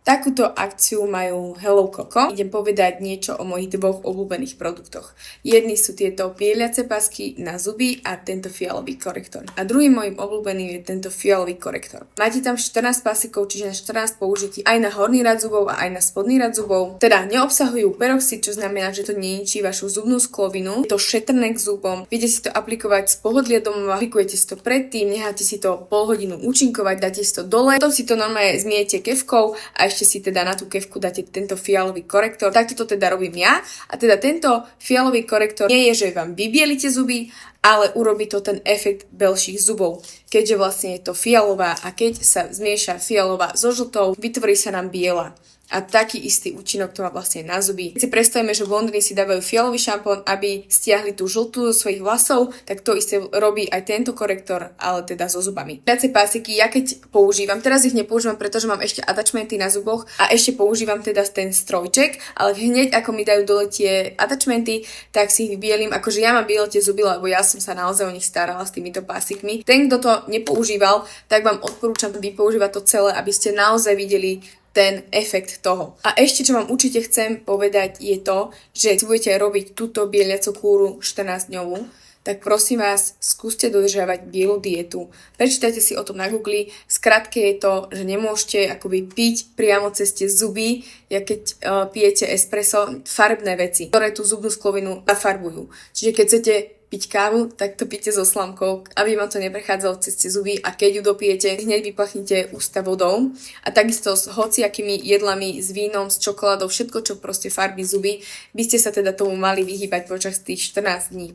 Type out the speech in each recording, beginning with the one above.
Takúto akciu majú Hello Coco. Idem povedať niečo o mojich dvoch obľúbených produktoch. Jedni sú tieto bieliace pasky na zuby a tento fialový korektor. A druhým mojim obľúbeným je tento fialový korektor. Máte tam 14 pasikov, čiže na 14 použití aj na horný rad zubov a aj na spodný rad zubov. Teda neobsahujú peroxid, čo znamená, že to neničí vašu zubnú sklovinu. Je to šetrné k zubom. Viete si to aplikovať z pohodlia domova, aplikujete si to predtým, necháte si to pol hodinu účinkovať, dáte si to dole, potom si to normálne zmiete kefkou a ešte si teda na tú kefku dáte tento fialový korektor. Takto to teda robím ja. A teda tento fialový korektor nie je, že vám vybielite zuby, ale urobí to ten efekt belších zubov. Keďže vlastne je to fialová a keď sa zmieša fialová so žltou, vytvorí sa nám biela. A taký istý účinok to má vlastne na zuby. Keď si predstavíme, že blondiny si dávajú fialový šampón, aby stiahli tú žltú zo svojich vlasov, tak to isté robí aj tento korektor, ale teda so zubami. Viacej pásiky, ja keď používam, teraz ich nepoužívam, pretože mám ešte attachmenty na zuboch a ešte používam teda ten strojček, ale hneď ako mi dajú dole tie attachmenty, tak si ich vybielím, akože ja mám biele tie zuby, lebo ja som sa naozaj o nich starala s týmito pásikmi. Ten, kto to nepoužíval, tak vám odporúčam vypoužívať to celé, aby ste naozaj videli ten efekt toho. A ešte, čo vám určite chcem povedať, je to, že si budete robiť túto bieliacu kúru 14-dňovú, tak prosím vás, skúste dodržiavať bielu dietu. Prečítajte si o tom na Google. Skratke je to, že nemôžete akoby piť priamo cez tie zuby, keď pijete espresso, farbné veci, ktoré tú zubnú sklovinu nafarbujú. Čiže keď chcete piť kávu, tak to pijte so slamkou, aby vám to neprechádzalo cez tie zuby a keď ju dopijete, hneď vyplachnite ústa vodou a takisto s hociakými jedlami, s vínom, s čokoládou, všetko, čo proste farbí zuby, by ste sa teda tomu mali vyhýbať počas tých 14 dní,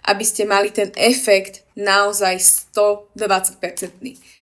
aby ste mali ten efekt naozaj 120%.